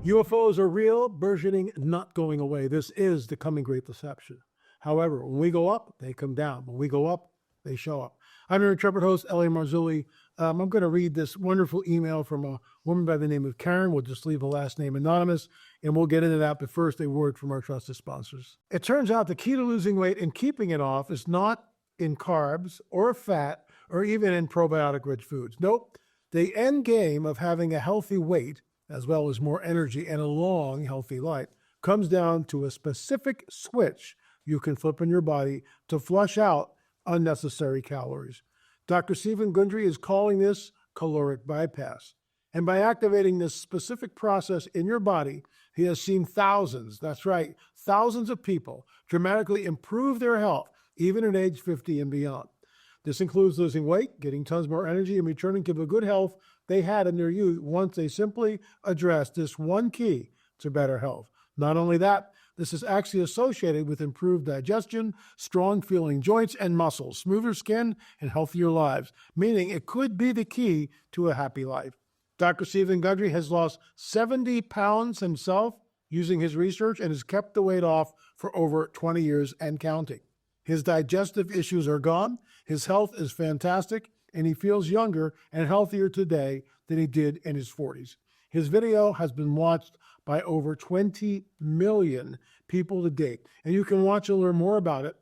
UFOs are real, burgeoning, not going away. This is the coming great deception. However, when we go up, they come down. When we go up, they show up. I'm your intrepid host, Marzulli. I'm going to read this wonderful email from a woman by the name of Karen. We'll just leave the last name anonymous, and we'll get into that. But first, a word from our trusted sponsors. It turns out the key to losing weight and keeping it off is not in carbs or fat or even in probiotic-rich foods. Nope. The end game of having a healthy weight, as well as more energy and a long, healthy life, comes down to a specific switch you can flip in your body to flush out unnecessary calories. Dr. Stephen Gundry is calling this caloric bypass. And by activating this specific process in your body, he has seen thousands, that's right, thousands of people dramatically improve their health, even at age 50 and beyond. This includes losing weight, getting tons more energy, and returning to the good health they had in their youth once they simply addressed this one key to better health. Not only that, this is actually associated with improved digestion, strong feeling joints and muscles, smoother skin, and healthier lives, meaning it could be the key to a happy life. Dr. Stephen Gundry has lost 70 pounds himself using his research and has kept the weight off for over 20 years and counting. His digestive issues are gone, his health is fantastic, and he feels younger and healthier today than he did in his 40s. His video has been watched by over 20 million people to date, and you can watch and learn more about it.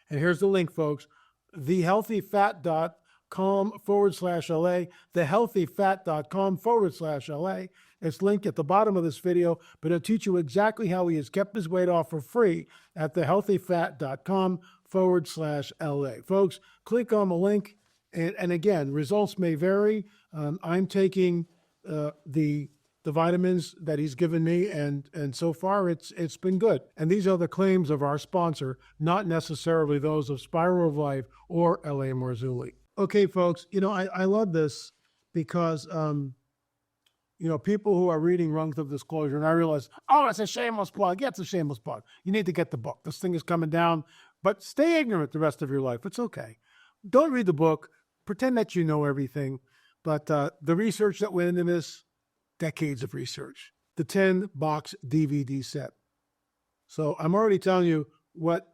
And here's the link, folks, thehealthyfat.com/LA, thehealthyfat.com/LA. It's linked at the bottom of this video, but it'll teach you exactly how he has kept his weight off for free at thehealthyfat.com/LA. Folks, click on the link. And again, results may vary. I'm taking the vitamins that he's given me, and so far it's been good. And these are the claims of our sponsor, not necessarily those of Spiral of Life or L.A. Marzulli. Okay, folks, I love this because, people who are reading Rungs of Disclosure, and I realize, it's a shameless plug. Yeah, it's a shameless plug. You need to get the book. This thing is coming down, but stay ignorant the rest of your life. It's okay. Don't read the book. Pretend that you know everything. But the research that went into this, decades of research, the 10-box DVD set. So I'm already telling you what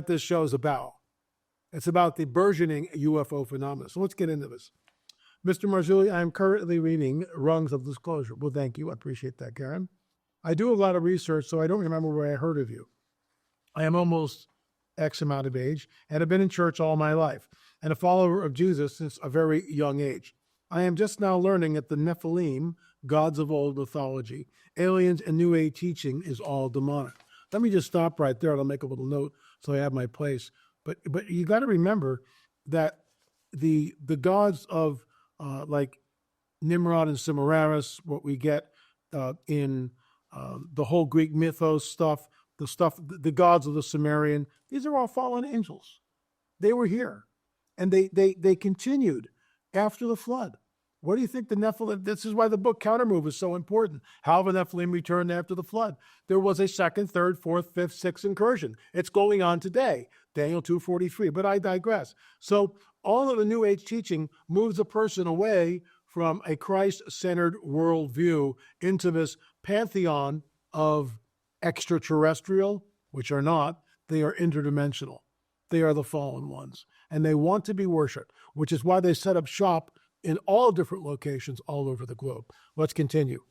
this show is about. It's about the burgeoning UFO phenomenon. So let's get into this. Mr. Marzulli, I'm currently reading Rungs of Disclosure. Well, thank you. I appreciate that, Karen. I do a lot of research, so I don't remember where I heard of you. I am almost X amount of age and have been in church all my life and a follower of Jesus since a very young age. I am just now learning that the Nephilim, gods of old mythology, aliens, and New Age teaching is all demonic. Let me just stop right there. I'll make a little note so I have my place. But you got to remember that the gods of like Nimrod and Semiramis, what we get in the whole Greek mythos stuff, the gods of the Sumerian, these are all fallen angels. They were here, and they continued after the flood. What do you think the Nephilim, this is why the book Countermove is so important. How the Nephilim returned after the flood. There was a second, third, fourth, fifth, sixth incursion. It's going on today, Daniel 2:43, but I digress. So all of the New Age teaching moves a person away from a Christ-centered worldview into this pantheon of extraterrestrial, which are not, they are interdimensional. They are the fallen ones, and they want to be worshipped, which is why they set up shop in all different locations all over the globe. Let's continue.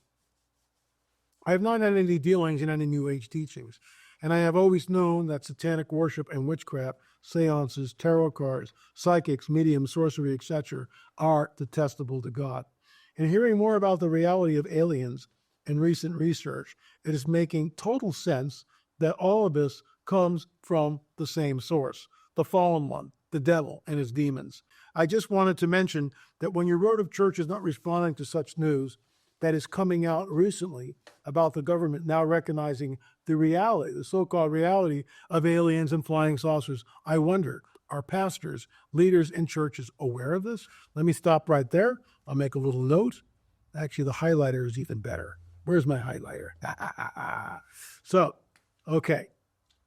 I have not had any dealings in any New Age teachings, and I have always known that satanic worship and witchcraft, seances, tarot cards, psychics, mediums, sorcery, etc. are detestable to God. And hearing more about the reality of aliens in recent research, it is making total sense that all of this comes from the same source, the fallen one, the devil and his demons. I just wanted to mention that when your road of church is not responding to such news that is coming out recently about the government now recognizing the reality, the so-called reality of aliens and flying saucers, I wonder, are pastors, leaders in churches aware of this? Let me stop right there. I'll make a little note. Actually, the highlighter is even better. Where's my highlighter? So, okay.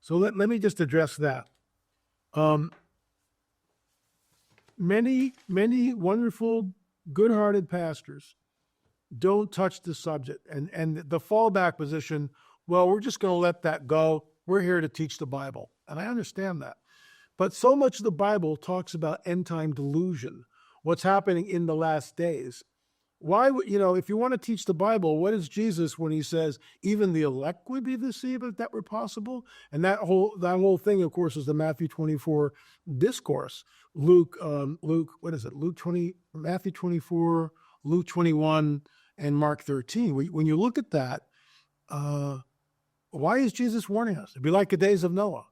So let me just address that. Many wonderful, good-hearted pastors don't touch the subject. And the fallback position, well, we're just going to let that go. We're here to teach the Bible. And I understand that. But so much of the Bible talks about end time delusion, what's happening in the last days. Why would, if you want to teach the Bible, what is Jesus when he says even the elect would be deceived if that were possible? And that whole thing, of course, is the Matthew 24 discourse. Luke, what is it? Matthew 24, Luke 21, and Mark 13. When you look at that, why is Jesus warning us? It'd be like the days of Noah.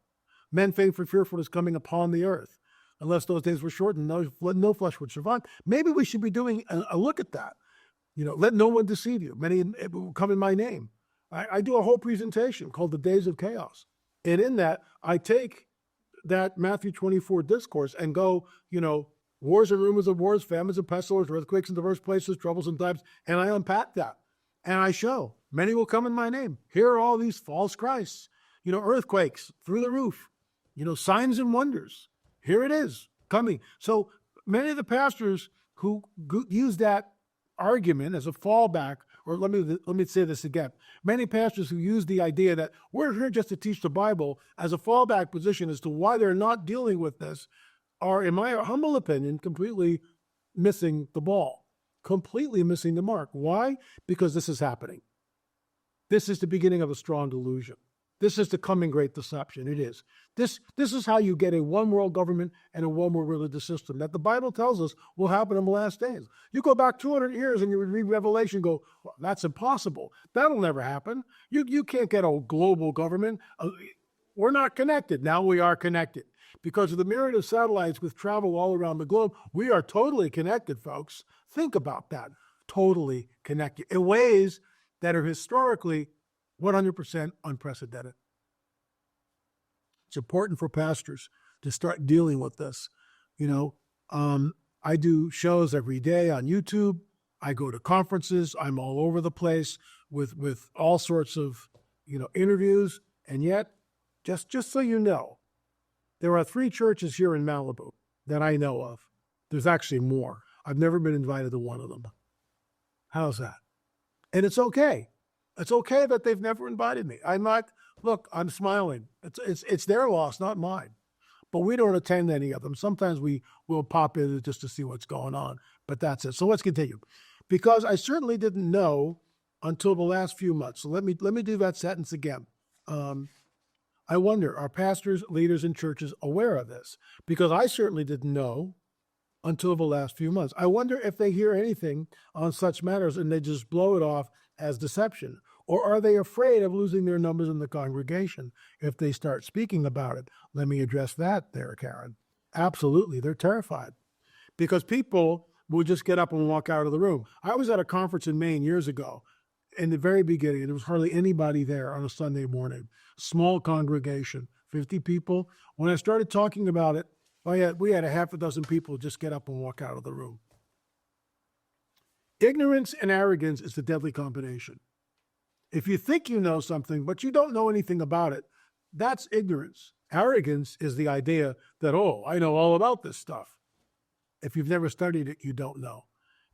Men faint for fearfulness coming upon the earth. Unless those days were shortened, no flesh would survive. Maybe we should be doing a look at that. Let no one deceive you. Many will come in my name. I do a whole presentation called The Days of Chaos. And in that, I take that Matthew 24 discourse and go, wars and rumors of wars, famines and pestilence, earthquakes in diverse places, troubles and times, and I unpack that. And I show, many will come in my name. Here are all these false Christs. Earthquakes through the roof. Signs and wonders. Here it is, coming. So many of the pastors who use that argument as a fallback, or let me say this again. Many pastors who use the idea that we're here just to teach the Bible as a fallback position as to why they're not dealing with this are, in my humble opinion, completely missing the ball, completely missing the mark. Why? Because this is happening. This is the beginning of a strong delusion. This is the coming great deception. It is. This is how you get a one world government and a one world religious system that the Bible tells us will happen in the last days. You go back 200 years and you read Revelation and go, well, that's impossible. That'll never happen. You can't get a global government. We're not connected. Now we are connected. Because of the myriad of satellites with travel all around the globe, we are totally connected, folks. Think about that. Totally connected in ways that are historically 100% unprecedented. It's important for pastors to start dealing with this. I do shows every day on YouTube. I go to conferences. I'm all over the place with all sorts of, interviews. And yet, just so you know, there are 3 churches here in Malibu that I know of. There's actually more. I've never been invited to one of them. How's that? And it's okay. It's okay that they've never invited me. I'm smiling. It's their loss, not mine. But we don't attend any of them. Sometimes we will pop in just to see what's going on, but that's it. So let's continue. Because I certainly didn't know until the last few months. So let me do that sentence again. I wonder, are pastors, leaders in churches aware of this? Because I certainly didn't know until the last few months. I wonder if they hear anything on such matters and they just blow it off as deception. Or are they afraid of losing their numbers in the congregation if they start speaking about it? Let me address that there, Karen. Absolutely, they're terrified. Because people will just get up and walk out of the room. I was at a conference in Maine years ago. In the very beginning, there was hardly anybody there on a Sunday morning. Small congregation, 50 people. When I started talking about it, we had a half a dozen people just get up and walk out of the room. Ignorance and arrogance is the deadly combination. If you think you know something, but you don't know anything about it, that's ignorance. Arrogance is the idea that, I know all about this stuff. If you've never studied it, you don't know.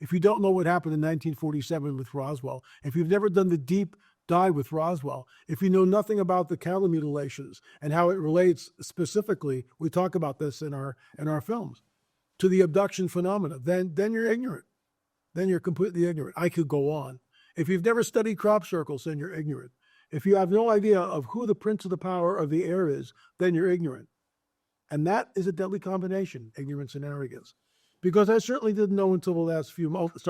If you don't know what happened in 1947 with Roswell, if you've never done the deep dive with Roswell, if you know nothing about the cattle mutilations and how it relates specifically, we talk about this in our films, to the abduction phenomena, then you're ignorant. Then you're completely ignorant. I could go on. If you've never studied crop circles, then you're ignorant. If you have no idea of who the prince of the power of the air is, then you're ignorant. And that is a deadly combination, ignorance and arrogance. Because I certainly didn't know until the last few months.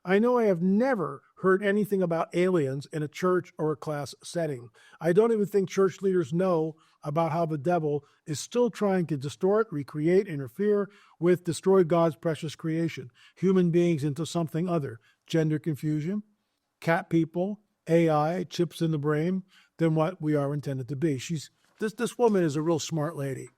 I know I have never heard anything about aliens in a church or a class setting. I don't even think church leaders know about how the devil is still trying to distort, recreate, interfere with, destroy God's precious creation, human beings into something other, gender confusion, cat people, AI, chips in the brain, than what we are intended to be. This woman is a real smart lady.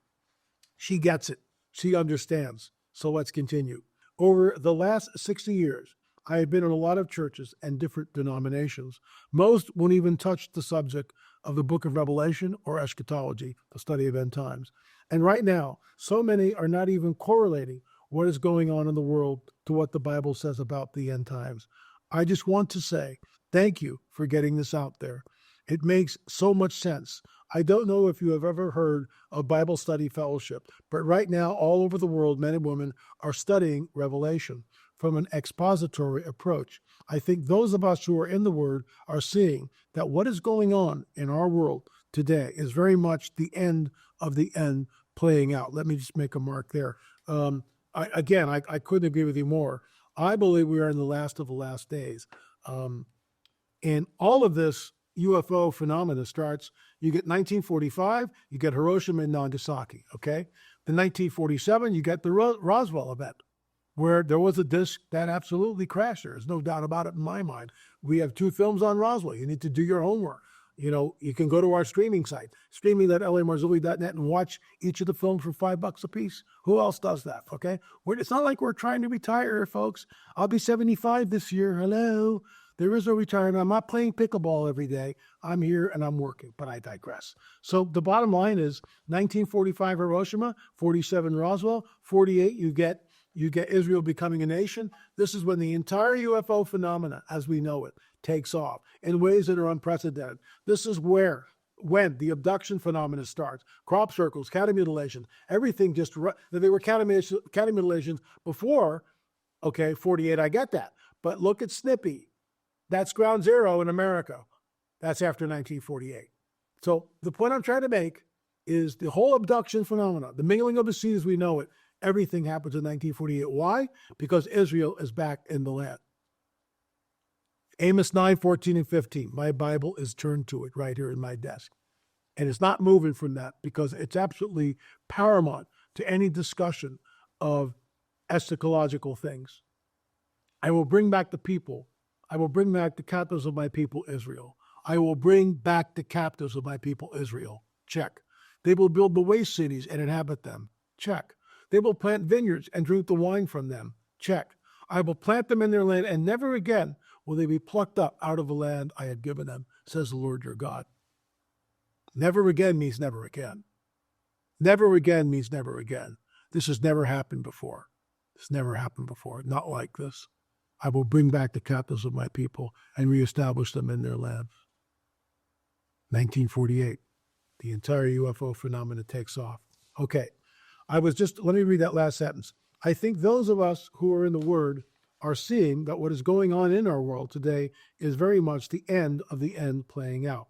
She gets it. She understands. So let's continue. Over the last 60 years, I have been in a lot of churches and different denominations. Most won't even touch the subject of the book of Revelation or eschatology, the study of end times. And right now, so many are not even correlating what is going on in the world to what the Bible says about the end times. I just want to say thank you for getting this out there. It makes so much sense. I don't know if you have ever heard of Bible Study Fellowship, but right now, all over the world, men and women are studying Revelation from an expository approach. I think those of us who are in the Word are seeing that what is going on in our world today is very much the end of the end playing out. Let me just make a mark there. I couldn't agree with you more. I believe we are in the last of the last days. And all of this UFO phenomena starts, you get 1945, you get Hiroshima and Nagasaki, okay? Then 1947, you get the Roswell event, where there was a disc that absolutely crashed. There's no doubt about it in my mind. We have 2 films on Roswell. You need to do your homework. You know, you can go to our streaming site, streaming.lamarzulli.net, and watch each of the films for $5 a piece. Who else does that, okay? It's not like we're trying to retire, folks. I'll be 75 this year. Hello. There is no retirement. I'm not playing pickleball every day. I'm here and I'm working, but I digress. So the bottom line is 1945 Hiroshima, 47 Roswell, 48 you get Israel becoming a nation. This is when the entire UFO phenomena, as we know it, takes off in ways that are unprecedented. This is when the abduction phenomena starts. Crop circles, cattle mutilation, everything they were cattle mutilations before, 48, I get that. But look at Snippy. That's ground zero in America. That's after 1948. So the point I'm trying to make is the whole abduction phenomena, the mingling of the seas as we know it, everything happens in 1948. Why? Because Israel is back in the land. Amos 9, 14, and 15. My Bible is turned to it right here in my desk. And it's not moving from that because it's absolutely paramount to any discussion of eschatological things. I will bring back the people. I will bring back the captives of my people, Israel. I will bring back the captives of my people, Israel. Check. They will build the waste cities and inhabit them. Check. They will plant vineyards and drink the wine from them. Check. I will plant them in their land, and never again will they be plucked up out of the land I had given them, says the Lord your God. Never again means never again. Never again means never again. This has never happened before. It's never happened before. Not like this. I will bring back the captives of my people and reestablish them in their land. 1948. The entire UFO phenomena takes off. Okay. Let me read that last sentence. I think those of us who are in the Word are seeing that what is going on in our world today is very much the end of the end playing out.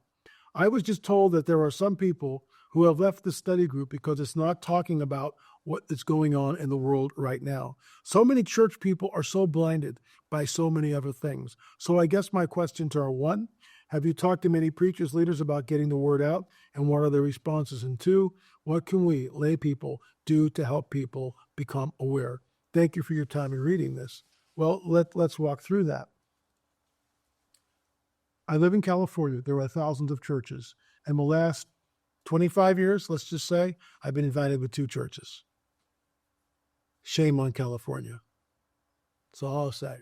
I was just told that there are some people who have left the study group because it's not talking about what is going on in the world right now. So many church people are so blinded by so many other things. So I guess my questions are, 1, have you talked to many preachers, leaders about getting the word out, and what are their responses? And 2, what can we, lay people, do to help people become aware? Thank you for your time in reading this. Well, let's walk through that. I live in California. There are thousands of churches. And the last 25 years, let's just say, I've been invited with 2 churches. Shame on California. That's all I'll say.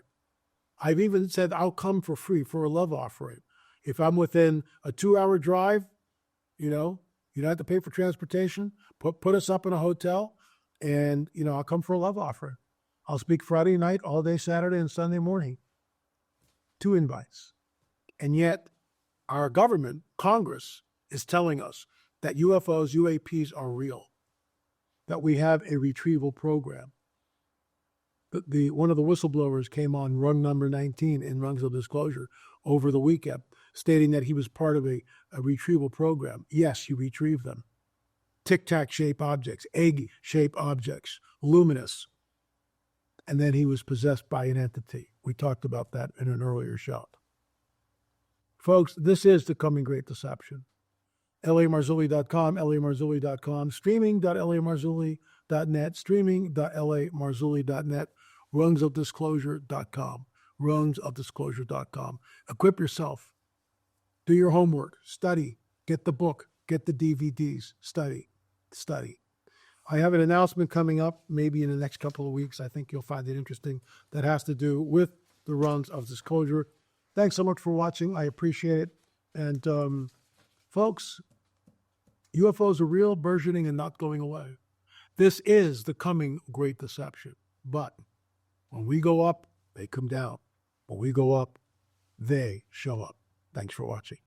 I've even said I'll come for free for a love offering. If I'm within a 2-hour drive, you don't have to pay for transportation. Put us up in a hotel, and I'll come for a love offering. I'll speak Friday night, all day Saturday, and Sunday morning. 2 invites. And yet, our government, Congress, is telling us that UFOs, UAPs are real, that we have a retrieval program. One of the whistleblowers came on rung number 19 in Rungs of Disclosure over the weekend, stating that he was part of a retrieval program. Yes, you retrieve them. Tic-tac-shaped objects, egg-shaped objects, luminous. And then he was possessed by an entity. We talked about that in an earlier show. Folks, this is the coming great deception. LAMarzulli.com, LAMarzulli.com, streaming.lamarzulli.net, streaming.lamarzulli.net, rungsofdisclosure.com, rungsofdisclosure.com. Equip yourself. Do your homework. Study. Get the book. Get the DVDs. Study. I have an announcement coming up maybe in the next couple of weeks. I think you'll find it interesting. That has to do with the rungs of disclosure. Thanks so much for watching. I appreciate it. And folks, UFOs are real, burgeoning, and not going away. This is the coming great deception. But when we go up, they come down. When we go up, they show up. Thanks for watching.